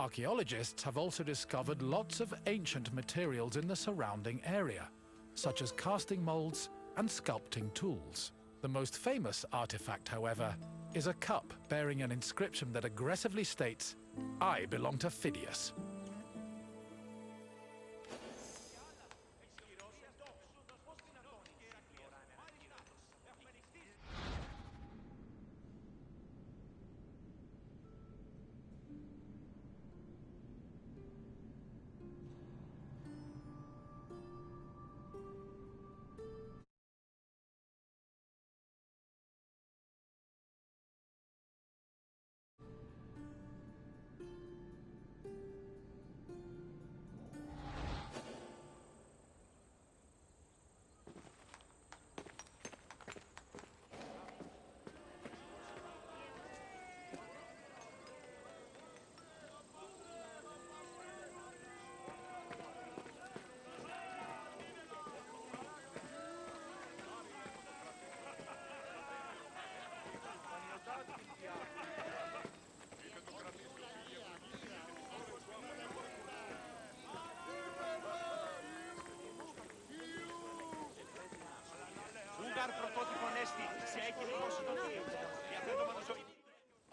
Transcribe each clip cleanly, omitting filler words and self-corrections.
Archaeologists have also discovered lots of ancient materials in the surrounding area, such as casting molds and sculpting tools. The most famous artifact, however, is a cup bearing an inscription that aggressively states, "I belong to Phidias."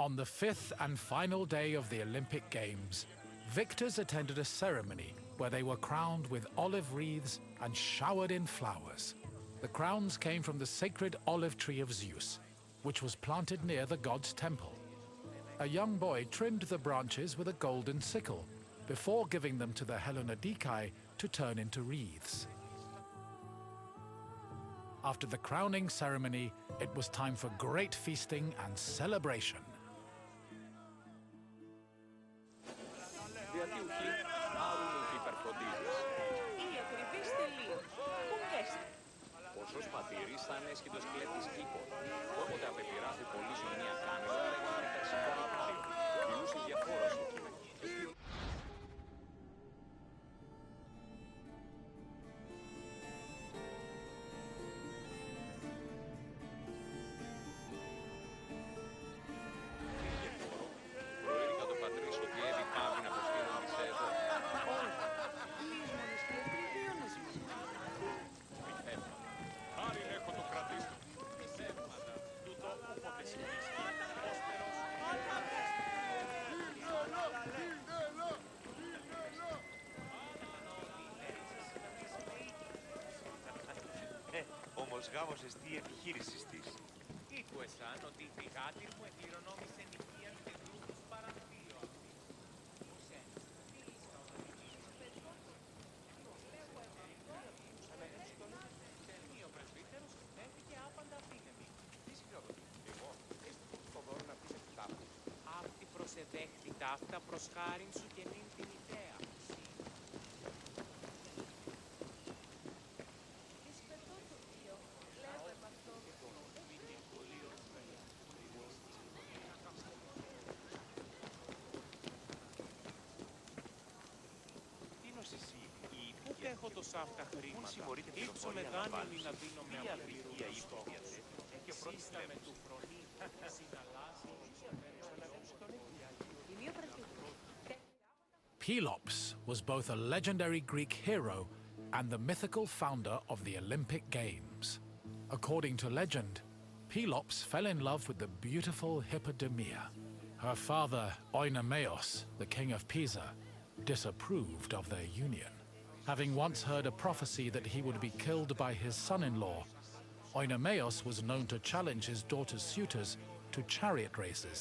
On the fifth and final day of the Olympic Games, victors attended a ceremony where they were crowned with olive wreaths and showered in flowers. The crowns came from the sacred olive tree of Zeus, which was planted near the god's temple. A young boy trimmed the branches with a golden sickle before giving them to the Hellanodikai to turn into wreaths. After the crowning ceremony, it was time for great feasting and celebration. Γάμος εστί επιχείρησης της. Ήκουεσαν ότι η γάτηρ μου εκληρονόμησε νοικίαν και γλούκους παραμφίο αυτής. Ο πρεσβύτερος έφυγε άπαντα απίνεμη. Τι συγχρονοτή, εγώ, έστω που το δώρο να πεις επιτάπου. Αυτή προσεδέχθη ταύτα προς χάριν σου και νυν την ιδέα. Έχω τόσα αυτά χρήματα. Ήψω με δάνειον να δίνω με απλήρου στόχο. Σύσταμε του φρονή, συναλλάσσει. Pelops was both a legendary Greek hero and the mythical founder of the Olympic Games. According to legend, Pelops fell in love with the beautiful Hippodamia. Her father, Oenomaus, the king of Pisa, disapproved of their union. Having once heard a prophecy that he would be killed by his son-in-law, Oenomaus was known to challenge his daughter's suitors to chariot races,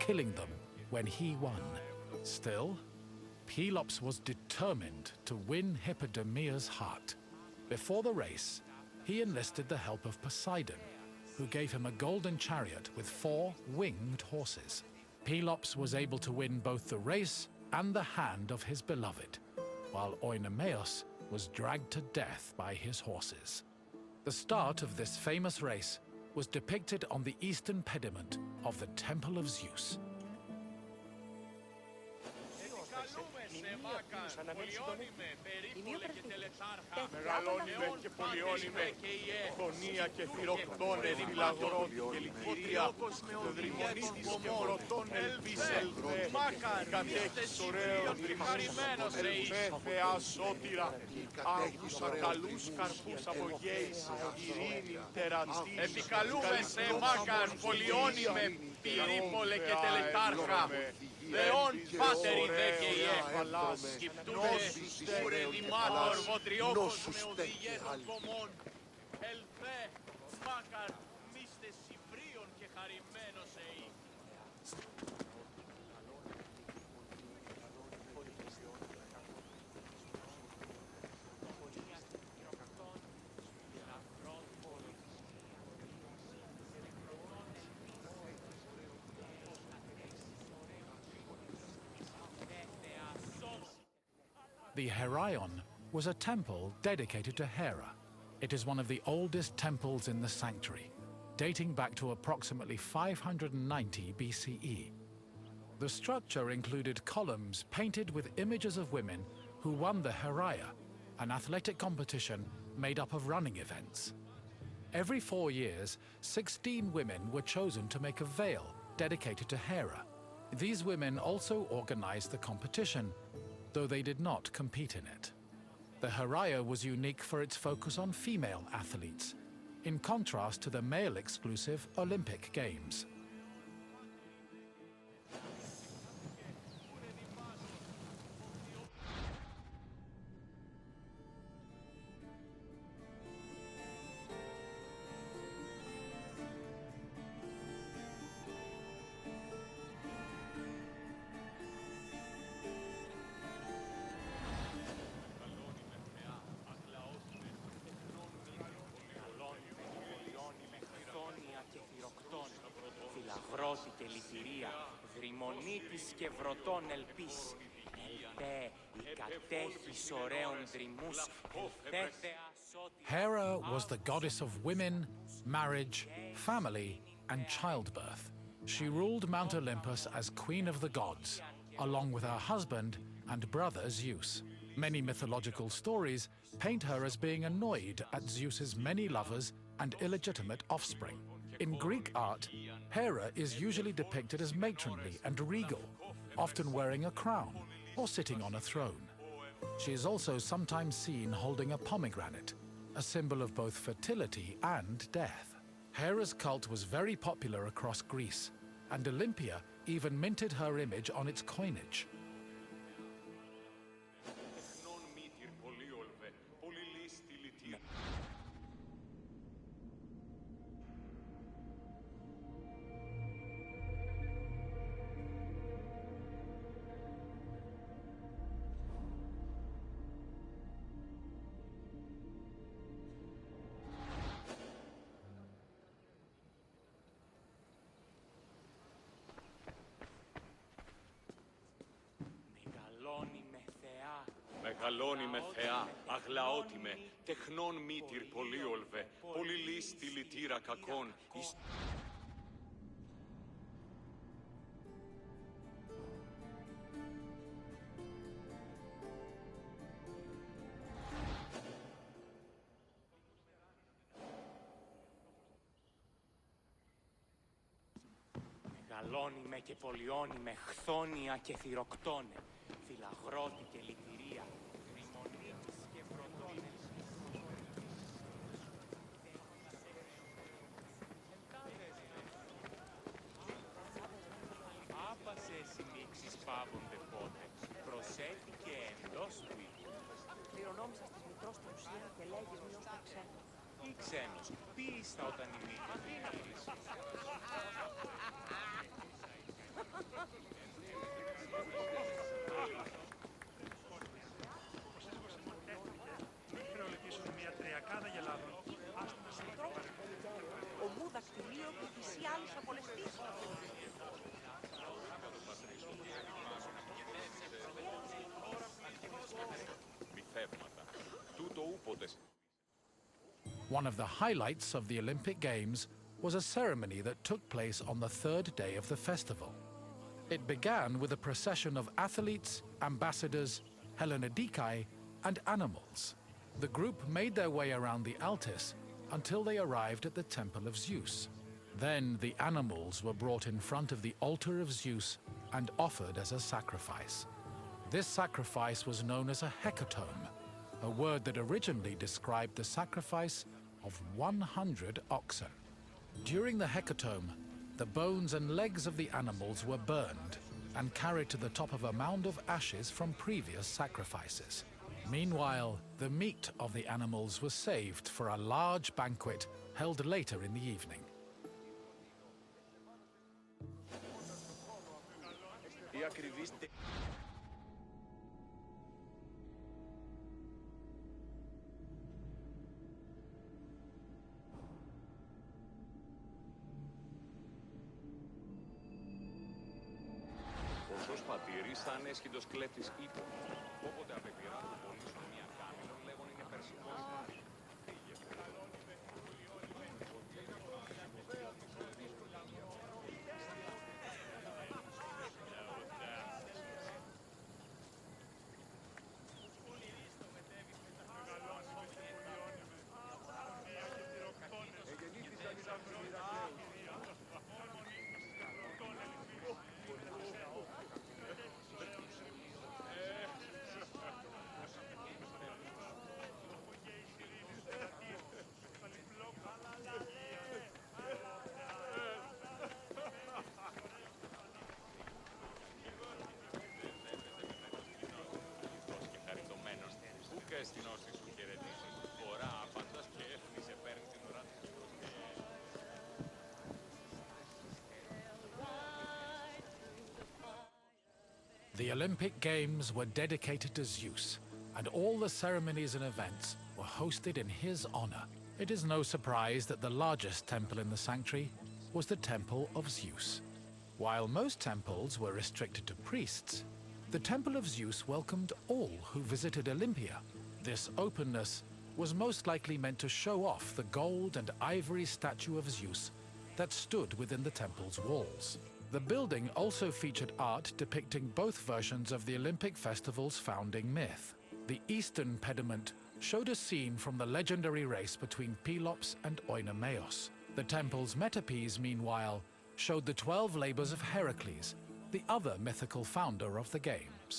killing them when he won. Still, Pelops was determined to win Hippodamia's heart. Before the race, he enlisted the help of Poseidon, who gave him a golden chariot with 4 winged horses. Pelops was able to win both the race and the hand of his beloved, while Oenomaus was dragged to death by his horses. The start of this famous race was depicted on the eastern pediment of the Temple of Zeus. μνημεία ποιους αναμένει συντονίστη. Μεγαλώνουμε και πολιώνουμε, χωνία και θηροκτώνε, φυλαγρώτη και λυτηρία, δρυμονής και βρωτών ελπίσελθε, κατέχεις ωραίος δρυμμένος ελπέ, Θεά σώτηρα, άκουσα καλούς καρπούς από γέης, ειρήνη, τερατής, Επικαλούμεσαι, Μάκαρ, πολιώνυμε, πυρήπολε και τελετάρχα. Δεόν πάτερη δε και ιέ, σκυπτούνε, ούρε δημάτορ, βοτριόκος με οδηγέτων κομμών. Ελθέ, Μάκαρ, μίστε Σιβρίων και χαρημένος εή. The Heraion was a temple dedicated to Hera. It is one of the oldest temples in the sanctuary, dating back to approximately 590 BCE. The structure included columns painted with images of women who won the Heraia, an athletic competition made up of running events. Every 4 years, 16 women were chosen to make a veil dedicated to Hera. These women also organized the competition, though they did not compete in it. The Heraia was unique for its focus on female athletes, in contrast to the male-exclusive Olympic Games. Φιλαγρώτη και λυτηρία, δρυμονίτης και βρωτών ελπίς. Ελπέ, η κατέχεις ωραίων δρυμούς, ελπέ Θεά σώτηρα. Hera was the goddess of women, marriage, family, and childbirth. She ruled Mount Olympus as queen of the gods, along with her husband and brother Zeus. Many mythological stories paint her as being annoyed at Zeus's many lovers and illegitimate offspring. In Greek art, Hera is usually depicted as matronly and regal, often wearing a crown or sitting on a throne. She is also sometimes seen holding a pomegranate, a symbol of both fertility and death. Hera's cult was very popular across Greece, and Olympia even minted her image on its coinage. Μεγαλώνει με Θεά, αγλαώτη με, τεχνών μήτυρ πολύολβε, πολυλής τη λυτήρα κακών, Μεγαλώνει με και πολιώνει με χθόνια και θηροκτώνε, φιλαγρώτη και λυτηρία, δρυμονίτης και βρωτών άπασες οι μίξεις πάβονται πότε, προσέχει και εντός του οίκου. Κληρονόμησας της μητρός στην ουσία και λέγεις μη ως τα ξένα. Ή ξένος, πίστα όταν η μύτη Ο μου δακτυλίο και θυσί άλλους απολεστής. μυθεύματα. Τούτο ούποτε. One of the highlights of the Olympic Games was a ceremony that took place on the third day of the festival. It began with a procession of athletes, ambassadors, Hellenodikai, and animals. The group made their way around the Altis until they arrived at the Temple of Zeus. Then the animals were brought in front of the altar of Zeus and offered as a sacrifice. This sacrifice was known as a hecatome, a word that originally described the sacrifice of 100 oxen. During the hecatome, the bones and legs of the animals were burned and carried to the top of a mound of ashes from previous sacrifices. Meanwhile, the meat of the animals was saved for a large banquet held later in the evening. Ο σως πατήρης θα ανέσχυτος κλέφτης ύπο. Όποτε απεκπειρά του πονήσουν μια κάμιλον, λέγον είναι περσικό. Στην όστη σου χαιρετήσει, φορά άπαντας και έφνησε παίρνει την ουρά της. The Olympic Games were dedicated to Zeus, and all the ceremonies and events were hosted in his honor. It is no surprise that the largest temple in the sanctuary was the Temple of Zeus. While most temples were restricted to priests, the Temple of Zeus welcomed all who visited Olympia. This openness was most likely meant to show off the gold and ivory statue of Zeus that stood within the temple's walls. The building also featured art depicting both versions of the Olympic festival's founding myth. The eastern pediment showed a scene from the legendary race between Pelops and Oinomaos. The temple's metapiece, meanwhile, showed the 12 labors of Heracles, the other mythical founder of the games.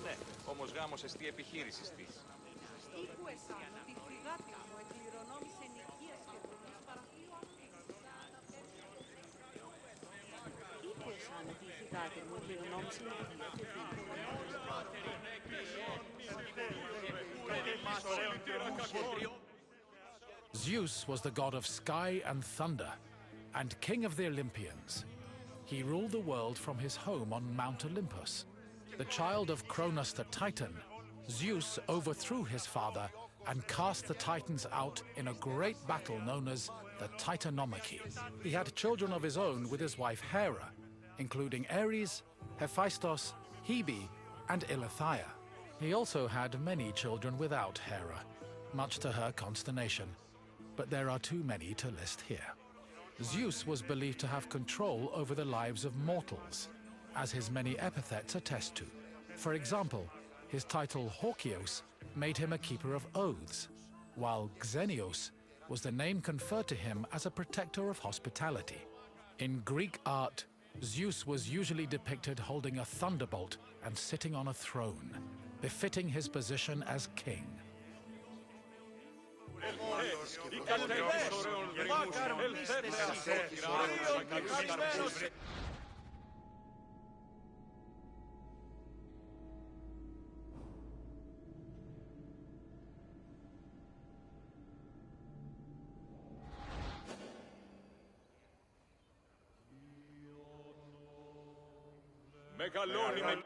Ναι, όμως γάμος εστί επιχείρησης της. Ήχουεσαν ότι η φρυγάτη μου εκκληρονόμησε νοικίας και δομής παραθύου αυτής. Ήχουεσαν ότι η φρυγάτη μου εκκληρονόμησε νοικίας και Zeus was the god of sky and thunder, and king of the Olympians. He ruled the world from his home on Mount Olympus. The child of Cronus the Titan, Zeus overthrew his father and cast the Titans out in a great battle known as the Titanomachy. He had children of his own with his wife Hera, including Ares, Hephaestus, Hebe, and Eileithyia. He also had many children without Hera, much to her consternation, but there are too many to list here. Zeus was believed to have control over the lives of mortals, as his many epithets attest to. For example, his title Horkios made him a keeper of oaths, while Xenios was the name conferred to him as a protector of hospitality. In Greek art, Zeus was usually depicted holding a thunderbolt and sitting on a throne, befitting his position as king. μεγαλώνει με...